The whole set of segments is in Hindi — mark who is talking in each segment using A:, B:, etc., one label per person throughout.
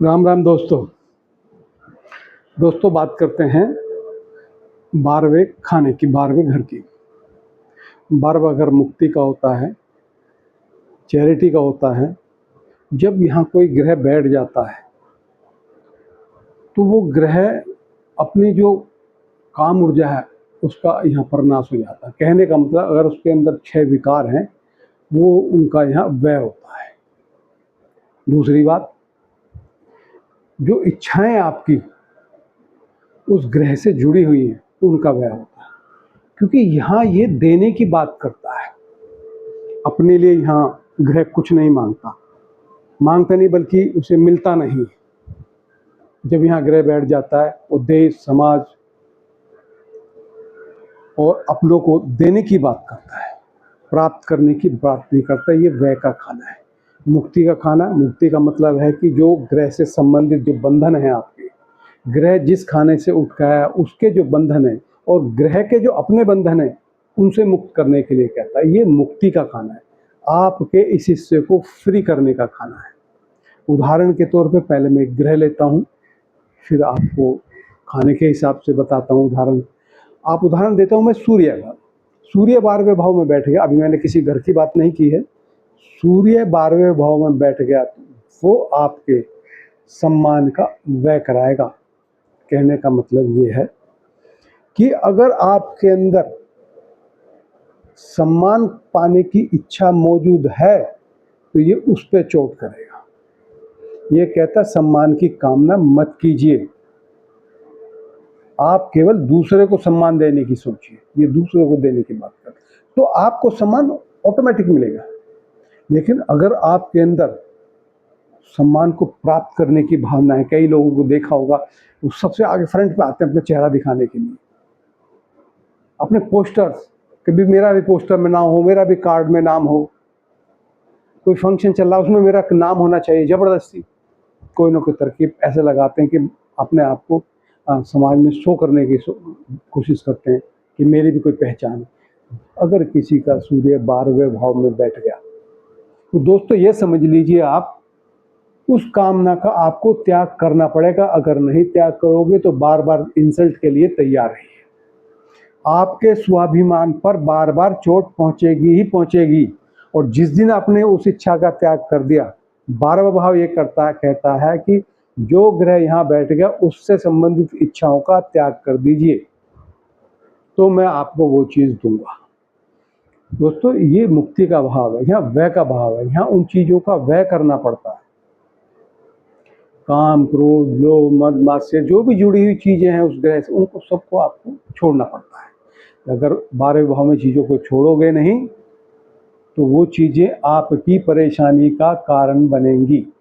A: राम राम दोस्तों। बात करते हैं 12वें खाने की, 12वें घर की। 12वां घर मुक्ति का होता है, चैरिटी का होता है। जब यहाँ कोई ग्रह बैठ जाता है तो वो ग्रह अपनी जो काम ऊर्जा है उसका यहाँ पर नाश हो जाता है। कहने का मतलब, अगर उसके अंदर 6 विकार हैं वो उनका यहाँ व्यय होता है। दूसरी बात, जो इच्छाएं आपकी उस ग्रह से जुड़ी हुई हैं उनका व्यय होता है, क्योंकि यहाँ ये देने की बात करता है। अपने लिए यहाँ ग्रह कुछ नहीं मांगता नहीं, बल्कि उसे मिलता नहीं। जब यहाँ ग्रह बैठ जाता है वो देश, समाज और अपनों को देने की बात करता है, प्राप्त करने की बात नहीं करता। ये व्यय का खाना है। मुक्ति का खाना, मुक्ति का मतलब है कि जो ग्रह से संबंधित जो बंधन है आपके, ग्रह जिस खाने से उठ गया उसके जो बंधन है और ग्रह के जो अपने बंधन है उनसे मुक्त करने के लिए कहता है। ये मुक्ति का खाना है, आपके इस हिस्से को फ्री करने का खाना है। उदाहरण के तौर पे पहले मैं एक ग्रह लेता हूँ, फिर आपको खाने के हिसाब से बताता हूँ उदाहरण देता हूँ मैं सूर्य का। सूर्य 12वें भाव में बैठ गया। अभी मैंने किसी घर की बात नहीं की है। सूर्य 12वें भाव में बैठ गया तो वो आपके सम्मान का व्यय कराएगा। कहने का मतलब ये है कि अगर आपके अंदर सम्मान पाने की इच्छा मौजूद है तो ये उस पर चोट करेगा। ये कहता सम्मान की कामना मत कीजिए, आप केवल दूसरे को सम्मान देने की सोचिए। ये दूसरे को देने की बात कर, तो आपको सम्मान ऑटोमेटिक मिलेगा। लेकिन अगर आपके अंदर सम्मान को प्राप्त करने की भावना है, कई लोगों को देखा होगा वो सबसे आगे फ्रंट पे आते हैं अपना चेहरा दिखाने के लिए, अपने पोस्टर्स, कभी मेरा भी पोस्टर में नाम हो, मेरा भी कार्ड में नाम हो, कोई फंक्शन चल रहा है उसमें मेरा नाम होना चाहिए। ज़बरदस्ती कोई ना कोई तरकीब ऐसे लगाते हैं कि अपने आप को समाज में शो करने की कोशिश करते हैं कि मेरी भी कोई पहचान है। अगर किसी का सूर्य 12वें भाव में बैठ गया तो दोस्तों ये समझ लीजिए, आप उस कामना का आपको त्याग करना पड़ेगा। अगर नहीं त्याग करोगे तो बार बार इंसल्ट के लिए तैयार रहिए। आपके स्वाभिमान पर बार बार चोट पहुंचेगी ही पहुंचेगी। और जिस दिन आपने उस इच्छा का त्याग कर दिया, 12वां भाव ये कहता है कि जो ग्रह यहाँ बैठ गया उससे संबंधित इच्छाओं का त्याग कर दीजिए तो मैं आपको वो चीज़ दूंगा। दोस्तों ये मुक्ति का भाव है, यहाँ व्यय का भाव है। यहाँ उन चीज़ों का व्यय करना पड़ता है। काम, क्रोध, लोभ, मद, मात्सर्य, जो भी जुड़ी हुई चीज़ें हैं उस ग्रह से, उनको सबको आपको छोड़ना पड़ता है। अगर 12वें भाव में चीज़ों को छोड़ोगे नहीं तो वो चीज़ें आपकी परेशानी का कारण बनेंगी।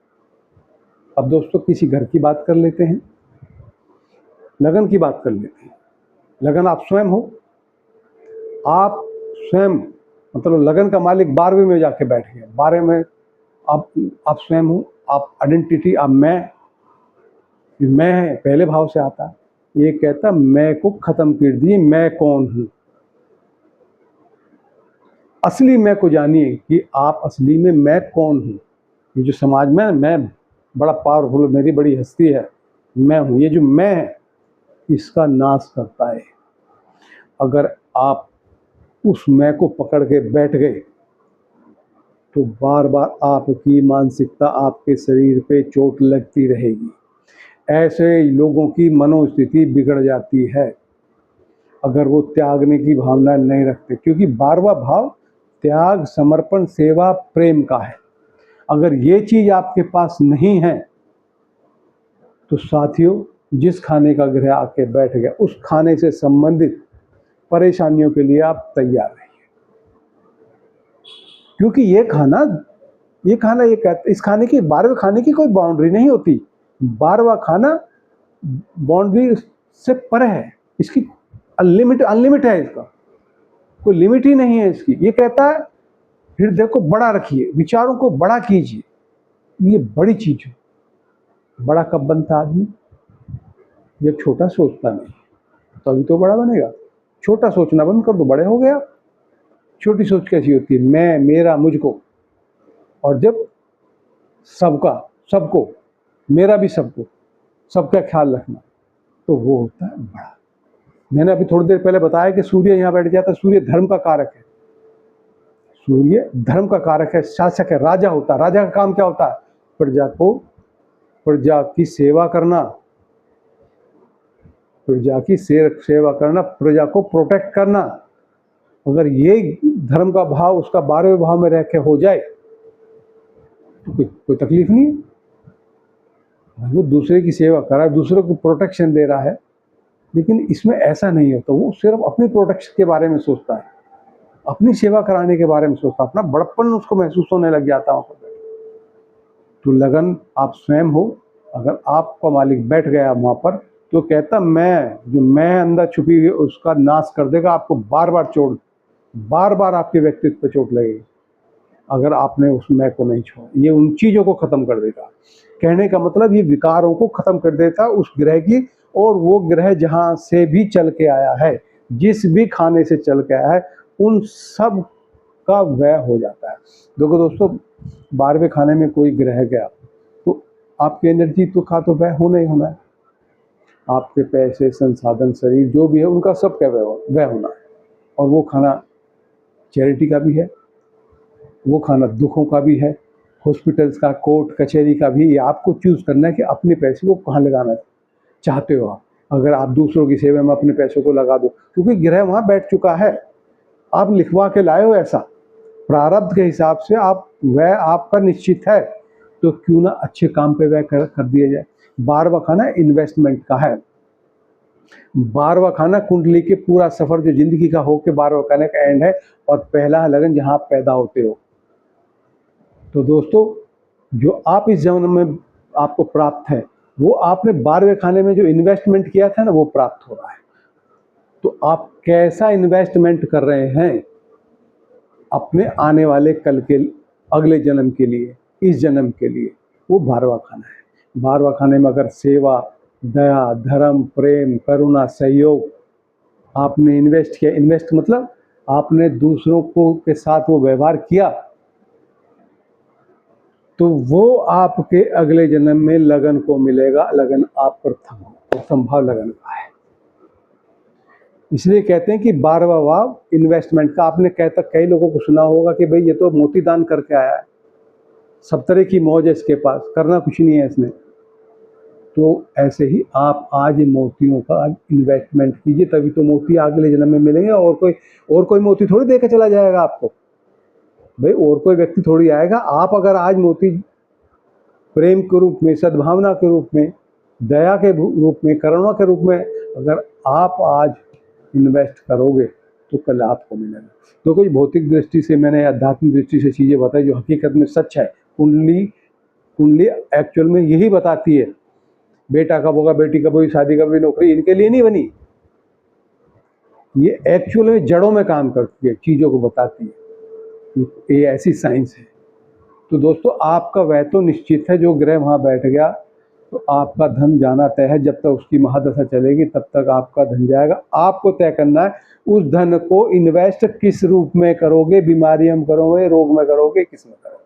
A: अब दोस्तों किसी घर की बात कर लेते हैं, लगन की बात कर लेते हैं। लगन आप स्वयं हो, आप स्वयं मतलब लगन का मालिक 12वें में जाके बैठ गए। 12वें में आप स्वयं हो, आप आइडेंटिटी, आप मैं है पहले भाव से आता है। ये कहता मैं को खत्म कर दिए, मैं कौन हूँ। असली मैं को जानिए कि आप असली में मैं कौन हूँ। ये जो समाज में मैं बड़ा पावरफुल, मेरी बड़ी हस्ती है, मैं हूँ, ये जो मैं है इसका नाश करता है। अगर आप उस मैं को पकड़ के बैठ गए तो बार बार आपकी मानसिकता, आपके शरीर पे चोट लगती रहेगी। ऐसे लोगों की मनोस्थिति बिगड़ जाती है अगर वो त्यागने की भावना नहीं रखते, क्योंकि 12वां भाव त्याग, समर्पण, सेवा, प्रेम का है। अगर ये चीज़ आपके पास नहीं है तो साथियों, जिस खाने का ग्रह आके बैठ गया उस खाने से संबंधित परेशानियों के लिए आप तैयार रहिए। क्योंकि ये खाना ये कहते, इस खाने की 12वें खाने की कोई बाउंड्री नहीं होती। 12वां खाना बाउंड्री से परे है, इसकी अनलिमिट है, इसका कोई लिमिट ही नहीं है इसकी। ये कहता है हृदय को बड़ा रखिए, विचारों को बड़ा कीजिए। ये बड़ी चीज है। बड़ा कब बनता आदमी? जब छोटा सोचता नहीं, तभी तो बड़ा बनेगा। छोटा सोचना बंद कर दो, बड़े हो गया। छोटी सोच कैसी होती है? मैं, मेरा, मुझको। और जब सबको मेरा भी सबको, सबका ख्याल रखना, तो वो होता है बड़ा। मैंने अभी थोड़ी देर पहले बताया कि सूर्य यहाँ बैठ जाता है, सूर्य धर्म का कारक है, सूर्य धर्म का कारक है, शासक है, राजा होता है। राजा का काम क्या होता है? प्रजा की सेवा करना, प्रजा की सेवा करना, प्रजा को प्रोटेक्ट करना। अगर ये धर्म का भाव उसका 12वें भाव में रह के हो जाए तो कोई तकलीफ नहीं है। वो दूसरे की सेवा कर रहा है, दूसरे को प्रोटेक्शन दे रहा है, लेकिन इसमें ऐसा नहीं होता। वो सिर्फ अपनी प्रोटेक्शन के बारे में सोचता है, अपनी सेवा कराने के बारे में सोचता है, अपना बड़प्पन उसको महसूस होने लग जाता है। तो लगन आप स्वयं हो। अगर आपका मालिक बैठ गया वहाँ पर तो कहता मैं अंदर छुपी हुई उसका नाश कर देगा। आपको बार बार आपके व्यक्तित्व पर चोट लगेगी अगर आपने उस मैं को नहीं छोड़ा। ये उन चीज़ों को ख़त्म कर देगा। कहने का मतलब ये विकारों को ख़त्म कर देता उस ग्रह की, और वो ग्रह जहाँ से भी चल के आया है, जिस भी खाने से चल के आया है, उन सब का व्यय हो जाता है। देखो दोस्तों, 12वें खाने में कोई ग्रह गया तो आपकी एनर्जी तो व्यय होना ही होना है। आपके पैसे, संसाधन, शरीर जो भी है उनका सब क्या व्यय होना है। और वो खाना चैरिटी का भी है, वो खाना दुखों का भी है, हॉस्पिटल्स का, कोर्ट कचहरी का भी। ये आपको चूज़ करना है कि अपने पैसे को कहाँ लगाना चाहते हो आप। अगर आप दूसरों की सेवा में अपने पैसों को लगा दो, क्योंकि ग्रह वहाँ बैठ चुका है, आप लिखवा के लाए हो ऐसा, प्रारब्ध के हिसाब से आप व्यय आपका निश्चित है, तो क्यों ना अच्छे काम पे व्यय कर दिया जाए। 12वां खाना इन्वेस्टमेंट का है। 12वां खाना कुंडली के पूरा सफर जो जिंदगी का हो के 12वां खाने का एंड है, और पहला है लगन जहाँ आप पैदा होते हो। तो दोस्तों, जो आप इस जन्म में आपको प्राप्त है, वो आपने 12वें खाने में जो इन्वेस्टमेंट किया था ना, वो प्राप्त हो रहा है। तो आप कैसा इन्वेस्टमेंट कर रहे हैं अपने आने वाले कल के, अगले जन्म के लिए, इस जन्म के लिए, वो 12वां खाना है। 12वां खाने में अगर सेवा, दया, धर्म, प्रेम, करुणा, सहयोग आपने इन्वेस्ट किया, इन्वेस्ट मतलब आपने दूसरों को के साथ वो व्यवहार किया, तो वो आपके अगले जन्म में लगन को मिलेगा। लगन आप प्रथम भाव लगन का है। इसलिए कहते हैं कि 12वां भाव इन्वेस्टमेंट का। आपने कई लोगों को सुना होगा कि भाई ये तो मोती दान करके आया है, सब तरह की मौज है इसके पास, करना कुछ नहीं है इसने। तो ऐसे ही आप आज मोतियों का इन्वेस्टमेंट कीजिए, तभी तो मोती अगले जन्म में मिलेंगे। और कोई मोती थोड़ी दे के चला जाएगा आपको, भाई और कोई व्यक्ति थोड़ी आएगा। आप अगर आज मोती प्रेम के रूप में, सद्भावना के रूप में, दया के रूप में, करुणा के रूप में अगर आप आज इन्वेस्ट करोगे तो कल आपको मिलेगा। तो कोई भौतिक दृष्टि से मैंने, आध्यात्मिक दृष्टि से चीज़ें बताई जो हकीकत में सच है। कुंडली एक्चुअल में यही बताती है। बेटा कब होगा, बेटी कब होगी, शादी कब होगी, नौकरी इनके लिए नहीं बनी। ये एक्चुअल में जड़ों में काम करती है, चीज़ों को बताती है। ये ऐसी साइंस है। तो दोस्तों, आपका व्यय तो निश्चित है। जो ग्रह वहाँ बैठ गया तो आपका धन जाना तय है। जब तक उसकी महादशा चलेगी तब तक आपका धन जाएगा। आपको तय करना है उस धन को इन्वेस्ट किस रूप में करोगे। बीमारी में करोगे, रोग में करोगे, किस में करोगे।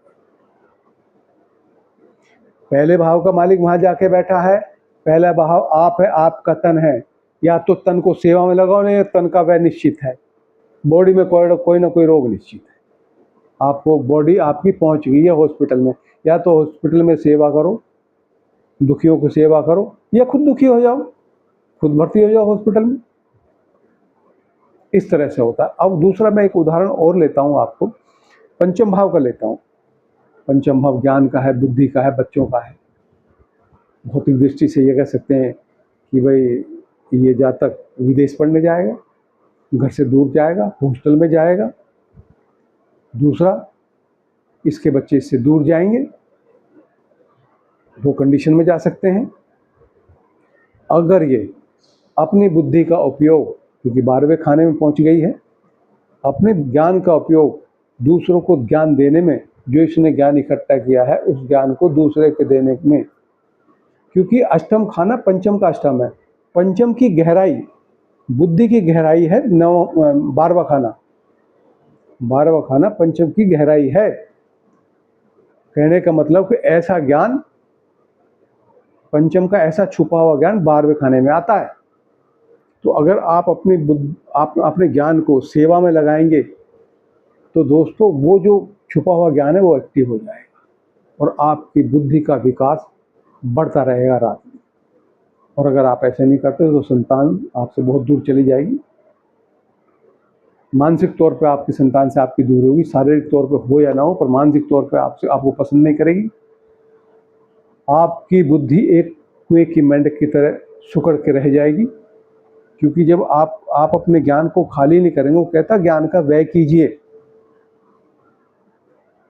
A: पहले भाव का मालिक वहाँ जाके बैठा है। पहला भाव आप है, आपका तन है। या तो तन को सेवा में लगाओ, नहीं तन का व्यय निश्चित है। बॉडी में कोई ना कोई रोग निश्चित है। आपको बॉडी आपकी पहुंच गई है हॉस्पिटल में, या तो हॉस्पिटल में सेवा करो, दुखियों की सेवा करो, या खुद दुखी हो जाओ, खुद भर्ती हो जाओ हॉस्पिटल में। इस तरह से होता है। अब दूसरा मैं एक उदाहरण और लेता हूँ आपको, पंचम भाव का लेता हूँ। पंचम भाव ज्ञान का है, बुद्धि का है, बच्चों का है। भौतिक दृष्टि से ये कह सकते हैं कि भाई ये जातक विदेश पढ़ने जाएगा, घर से दूर जाएगा, हॉस्टल में जाएगा। दूसरा, इसके बच्चे इससे दूर जाएंगे, वो कंडीशन में जा सकते हैं। अगर ये अपनी बुद्धि का उपयोग, क्योंकि 12वें खाने में पहुंच गई है, अपने ज्ञान का उपयोग दूसरों को ज्ञान देने में, जो इसने ज्ञान इकट्ठा किया है उस ज्ञान को दूसरे के देने में। क्योंकि अष्टम खाना पंचम का अष्टम है। पंचम की गहराई, बुद्धि की गहराई है 12वां खाना। 12वां खाना पंचम की गहराई है। कहने का मतलब कि ऐसा ज्ञान पंचम का ऐसा छुपा हुआ ज्ञान 12वें खाने में आता है। तो अगर आप अपने ज्ञान को सेवा में लगाएंगे तो दोस्तों वो जो छुपा हुआ ज्ञान है वो एक्टिव हो जाएगा और आपकी बुद्धि का विकास बढ़ता रहेगा रात में। और अगर आप ऐसे नहीं करते तो संतान आपसे बहुत दूर चली जाएगी। मानसिक तौर पे आपकी संतान से आपकी दूर होगी, शारीरिक तौर पे हो या ना हो, पर मानसिक तौर पे आपको पसंद नहीं करेगी। आपकी बुद्धि एक कुएं की मेंढक की तरह सुकड़ के रह जाएगी, क्योंकि जब आप अपने ज्ञान को खाली नहीं करेंगे, वो कहता ज्ञान का व्यय कीजिए।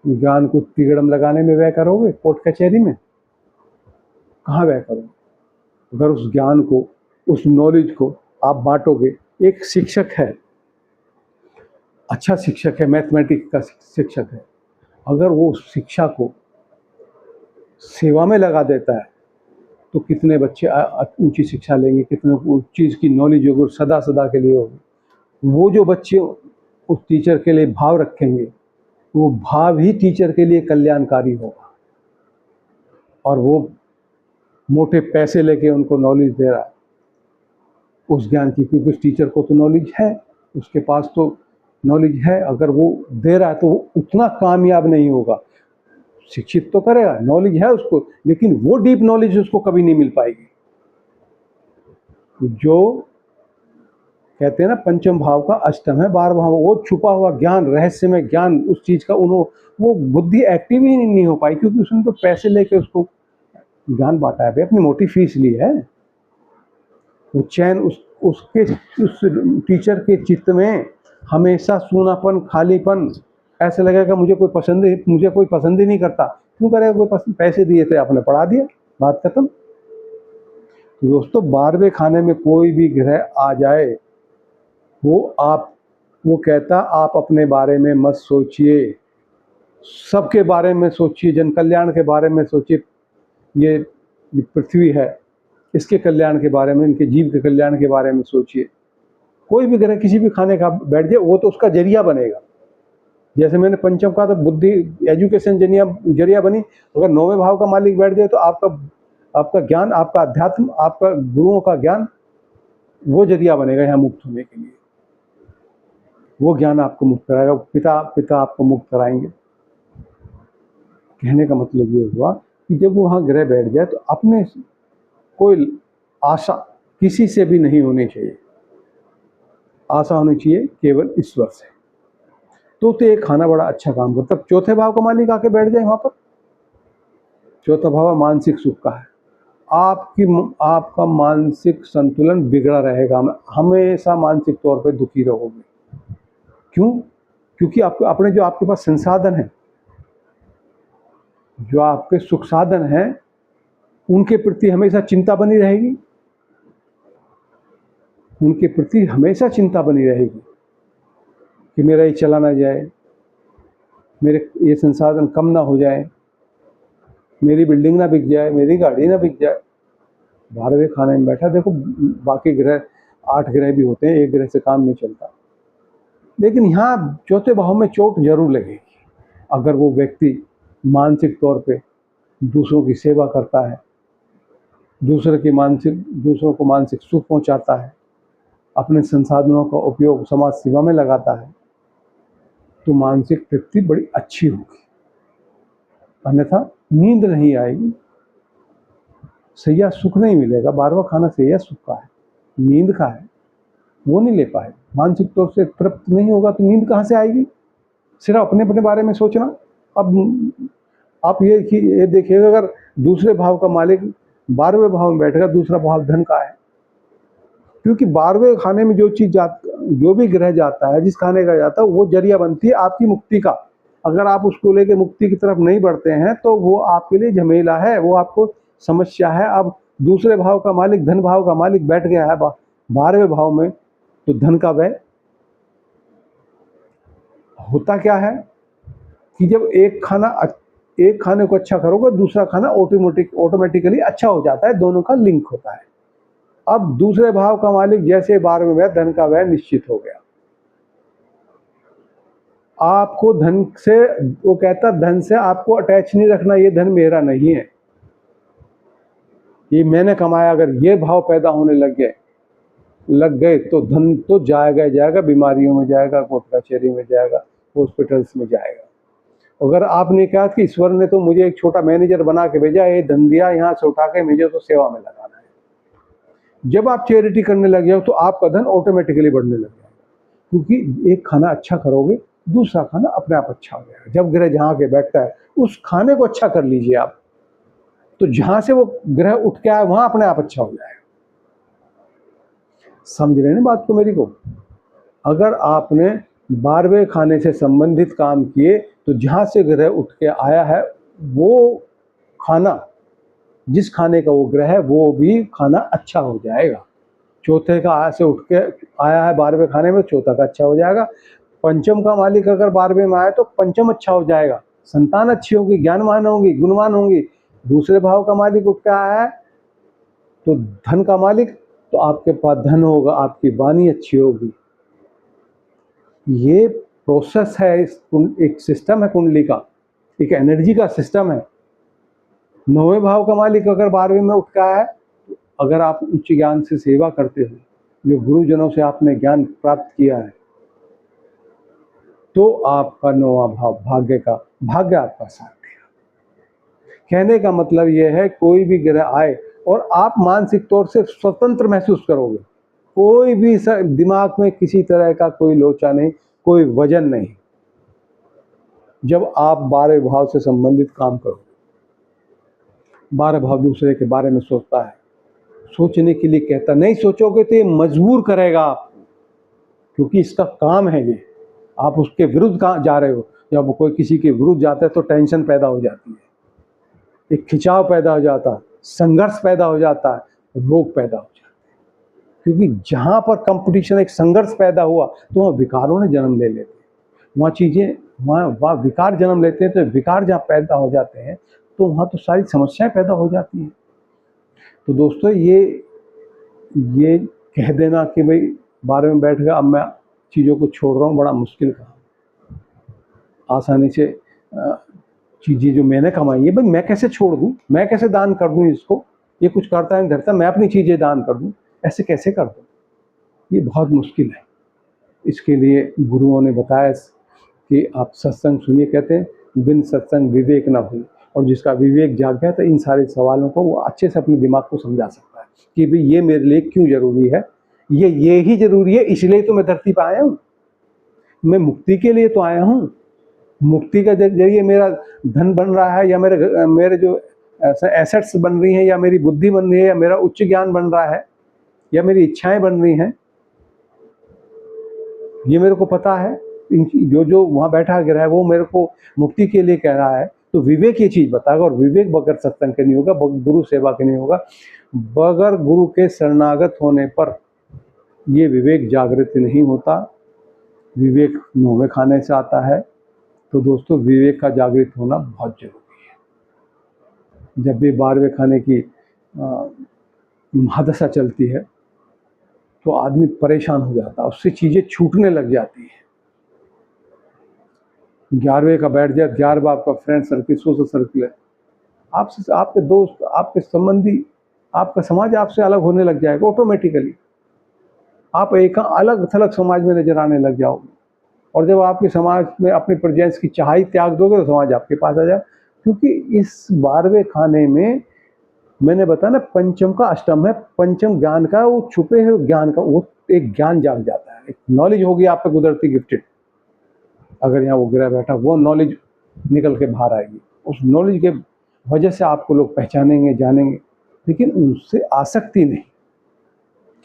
A: ज्ञान को तिगड़म लगाने में व्यय करोगे, कोर्ट कचहरी में कहाँ व्यय करोगे? अगर उस ज्ञान को, उस नॉलेज को आप बांटोगे। एक शिक्षक है, अच्छा शिक्षक है, मैथमेटिक्स का शिक्षक है, अगर वो उस शिक्षा को सेवा में लगा देता है तो कितने बच्चे ऊंची शिक्षा लेंगे, कितने उस चीज़ की नॉलेज होगी, सदा सदा के लिए होगी। वो जो बच्चे उस टीचर के लिए भाव रखेंगे, वो भाव ही टीचर के लिए कल्याणकारी होगा। और वो मोटे पैसे लेके उनको नॉलेज दे रहा है उस ज्ञान की, क्योंकि उस टीचर को तो नॉलेज है, उसके पास तो नॉलेज है। अगर वो दे रहा है तो वो उतना कामयाब नहीं होगा। शिक्षित तो करेगा, नॉलेज है उसको, लेकिन वो डीप नॉलेज उसको कभी नहीं मिल पाएगी। जो कहते हैं ना पंचम भाव का अष्टम है, 12वां भाव, वो छुपा हुआ ज्ञान, रहस्यमय ज्ञान, उस चीज का वो बुद्धि एक्टिव ही नहीं हो पाई, क्योंकि उसने तो पैसे लेके उसको ज्ञान बांटा है, अपनी मोटी फीस ली है। वो चैन उसके उस टीचर के चित्त में हमेशा सूनापन, खालीपन, ऐसे लगेगा मुझे कोई पसंद ही नहीं करता। क्यों करेगा कोई पसंद? पैसे दिए थे, आपने पढ़ा दिया, बात खत्म। दोस्तों 12वें खाने में कोई भी ग्रह आ जाए, वो कहता आप अपने बारे में मत सोचिए, सबके बारे में सोचिए, जन कल्याण के बारे में सोचिए। ये पृथ्वी है, इसके कल्याण के बारे में, इनके जीव के कल्याण के बारे में सोचिए। कोई भी ग्रह किसी भी खाने का बैठ जाए, वो तो उसका जरिया बनेगा। जैसे मैंने पंचम कहा था, बुद्धि, एजुकेशन जरिया बनी। अगर 9वें भाव का मालिक बैठ जाए तो आपका ज्ञान, आपका अध्यात्म, आपका गुरुओं का ज्ञान, वो जरिया बनेगा यहाँ मुक्त होने के लिए। वो ज्ञान आपको मुक्त कराएगा, पिता आपको मुक्त कराएंगे। कहने का मतलब ये हुआ कि जब वहाँ ग्रह बैठ जाए तो अपने कोई आशा किसी से भी नहीं होनी चाहिए, आशा होनी चाहिए केवल ईश्वर से। तो ये खाना बड़ा अच्छा काम करता। तब चौथे भाव का मालिक आके बैठ जाए वहाँ पर, चौथा भाव मानसिक सुख का है। आपका मानसिक संतुलन बिगड़ा रहेगा, हमेशा मानसिक तौर पे दुखी रहोगे। क्यों? क्योंकि जो आपके पास संसाधन है, जो आपके सुख साधन हैं, उनके प्रति हमेशा चिंता बनी रहेगी, उनके प्रति हमेशा चिंता बनी रहेगी कि मेरा ये चला ना जाए, मेरे ये संसाधन कम ना हो जाए, मेरी बिल्डिंग ना बिक जाए, मेरी गाड़ी ना बिक जाए। 12वें खाने में बैठा, देखो बाकी ग्रह 8 ग्रह भी होते हैं, एक ग्रह से काम नहीं चलता, लेकिन यहाँ चौथे भाव में चोट जरूर लगेगी अगर वो व्यक्ति मानसिक तौर पे दूसरों की सेवा करता है, दूसरों को मानसिक सुख पहुंचाता है, अपने संसाधनों का उपयोग समाज सेवा में लगाता है, तो मानसिक तृप्ति बड़ी अच्छी होगी। अन्यथा नींद नहीं आएगी, सैया सुख नहीं मिलेगा। 12वां खाना सैया सुख का है, नींद का है, वो नहीं ले पाए। मानसिक तौर से तृप्त नहीं होगा तो नींद कहाँ से आएगी? सिर्फ अपने बारे में सोचना। अब आप ये देखिएगा, अगर दूसरे भाव का मालिक 12वें भाव में बैठेगा, दूसरा भाव धन का है, क्योंकि 12वें खाने में जो भी ग्रह जाता है, जिस खाने का जाता है, वो जरिया बनती है आपकी मुक्ति का। अगर आप उसको लेके मुक्ति की तरफ नहीं बढ़ते हैं तो वो आपके लिए झमेला है, वो आपको समस्या है। अब दूसरे भाव का मालिक, धन भाव का मालिक बैठ गया है 12वें भाव में, तो धन का व्यय होता क्या है कि जब एक खाने को अच्छा करोगे, दूसरा खाना ऑटोमेटिकली अच्छा हो जाता है, दोनों का लिंक होता है। अब दूसरे भाव का मालिक जैसे 12वें में, धन का व्यय निश्चित हो गया। आपको धन से, वो कहता धन से आपको अटैच नहीं रखना, ये धन मेरा नहीं है, ये मैंने कमाया, अगर ये भाव पैदा होने लग गए तो धन तो जाएगा ही जाएगा, बीमारियों में जाएगा, कोर्ट कचहरी में जाएगा, हॉस्पिटल्स में जाएगा। अगर आपने कहा कि ईश्वर ने तो मुझे एक छोटा मैनेजर बना के भेजा, ये धन दिया, यहाँ से उठा के मुझे तो सेवा में लगाना है। जब आप चैरिटी करने लग जाओ तो आपका धन ऑटोमेटिकली बढ़ने लग जाएगा, क्योंकि एक खाना अच्छा करोगे, दूसरा खाना अपने आप अच्छा हो जाएगा। जब ग्रह जहाँ के बैठता है उस खाने को अच्छा कर लीजिए आप, तो जहाँ से वो ग्रह उठ के आए वहाँ अपने आप अच्छा हो जाएगा। समझ रहे हैं ना बात को मेरी को? अगर आपने 12वें खाने से संबंधित काम किए तो जहाँ से ग्रह उठ के आया है वो खाना, जिस खाने का वो ग्रह है वो भी खाना अच्छा हो जाएगा। चौथे का आया से उठ के आया है 12वें खाने में, चौथा का अच्छा हो जाएगा। पंचम का मालिक अगर 12वें में आए तो पंचम अच्छा हो जाएगा, संतान अच्छी होगी, ज्ञानवान होंगी, गुणवान होंगी। दूसरे भाव का मालिक उठ के आया है तो धन का मालिक, तो आपके पास धन होगा, आपकी वाणी अच्छी होगी। ये प्रोसेस है, एक सिस्टम है कुंडली का, एक एनर्जी का सिस्टम है। 9वें भाव का मालिक अगर 12वें में उठ के आया है, तो अगर आप उच्च ज्ञान से सेवा करते हो, जो गुरुजनों से आपने ज्ञान प्राप्त किया है, तो आपका 9वां भाव भाग्य आपका साथ देगा। कहने का मतलब यह है, कोई भी ग्रह आए और आप मानसिक तौर से स्वतंत्र महसूस करोगे, कोई भी दिमाग में किसी तरह का कोई लोचा नहीं, कोई वजन नहीं। जब आप 12 भाव से संबंधित काम करोगे, 12 भाव दूसरे के बारे में सोचता है, सोचने के लिए कहता, नहीं सोचोगे तो ये मजबूर करेगा आपको, क्योंकि इसका काम है ये। आप उसके विरुद्ध जा रहे हो, जब कोई किसी के विरुद्ध जाता है तो टेंशन पैदा हो जाती है, एक खिंचाव पैदा हो जाता है, संघर्ष पैदा हो जाता है, रोग पैदा हो जाता है। क्योंकि जहाँ पर कंपटीशन, एक संघर्ष पैदा हुआ तो वहाँ विकारों ने जन्म ले लेते हैं, वहाँ चीज़ें, वहाँ विकार जन्म लेते हैं। तो विकार जहाँ पैदा हो जाते हैं तो वहाँ तो सारी समस्याएं पैदा हो जाती हैं। तो दोस्तों ये कह देना कि भाई 12 में बैठ गया, अब मैं चीज़ों को छोड़ रहा हूँ, बड़ा मुश्किल काम। आसानी से चीज़ें जो मैंने कमाई है, भाई मैं कैसे छोड़ दूँ, मैं कैसे दान कर दूँ इसको, ये कुछ करता नहीं धरता, मैं अपनी चीज़ें दान कर दूँ, ऐसे कैसे कर दूँ? ये बहुत मुश्किल है। इसके लिए गुरुओं ने बताया कि आप सत्संग सुनिए। कहते हैं बिन सत्संग विवेक ना हुई, और जिसका विवेक जाग गया तो इन सारे सवालों को वो अच्छे से अपने दिमाग को समझा सकता है कि भाई ये मेरे लिए क्यों ज़रूरी है, ये ही ज़रूरी है, इसलिए तो मैं धरती पर आया हूँ, मैं मुक्ति के लिए तो आया हूँ। मुक्ति का जरिए मेरा धन बन रहा है, या मेरे जो एसेट्स बन रही हैं, या मेरी बुद्धि बन रही है, या मेरा उच्च ज्ञान बन रहा है, या मेरी इच्छाएं बन रही हैं, ये मेरे को पता है। जो वहाँ बैठा ग्रह है वो मेरे को मुक्ति के लिए कह रहा है, तो विवेक ये चीज़ बताएगा। और विवेक बगैर सत्संग के नहीं होगा, गुरु सेवा के नहीं होगा। बगैर गुरु के शरणागत होने पर ये विवेक जागृत नहीं होता। विवेक 9वें खाने से आता है। तो दोस्तों, विवेक का जागृत होना बहुत जरूरी है। जब भी 12वें खाने की महादशा चलती है तो आदमी परेशान हो जाता है, उससे चीज़ें छूटने लग जाती हैं। 11वें का बैठ जाए, 11वां आपका फ्रेंड सर्किल, सोशल सर्किल है, आपसे, आपके दोस्त, आपके संबंधी, आपका समाज आपसे अलग होने लग जाएगा ऑटोमेटिकली। आप एक अलग थलग समाज में नजर आने लग जाओगे। और जब आपके समाज में अपनी प्रेजेंस की चाह ही त्याग दोगे तो समाज आपके पास आ जाए। क्योंकि इस 12वें खाने में मैंने बताया ना, पंचम का अष्टम है, पंचम ज्ञान का, वो छुपे है ज्ञान का, वो एक ज्ञान जाग जाता है, एक नॉलेज होगी आप पे कुदरती गिफ्टेड। अगर यहाँ वो ग्रह बैठा, वो नॉलेज निकल के बाहर आएगी। उस नॉलेज के वजह से आपको लोग पहचानेंगे, जानेंगे, लेकिन उससे आसक्ति नहीं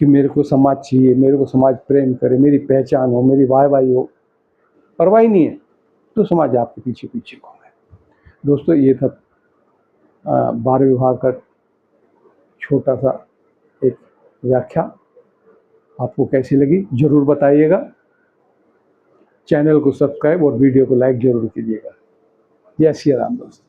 A: कि मेरे को समाज चाहिए, मेरे को समाज प्रेम करे, मेरी पहचान हो, मेरी वाहवाही हो, परवाह नहीं है, तो समाज आपके पीछे पीछे घूमे। दोस्तों, ये था 12वें विभाग का छोटा सा एक व्याख्या। आपको कैसी लगी जरूर बताइएगा। चैनल को सब्सक्राइब और वीडियो को लाइक जरूर कीजिएगा। जय श्री राम दोस्तों।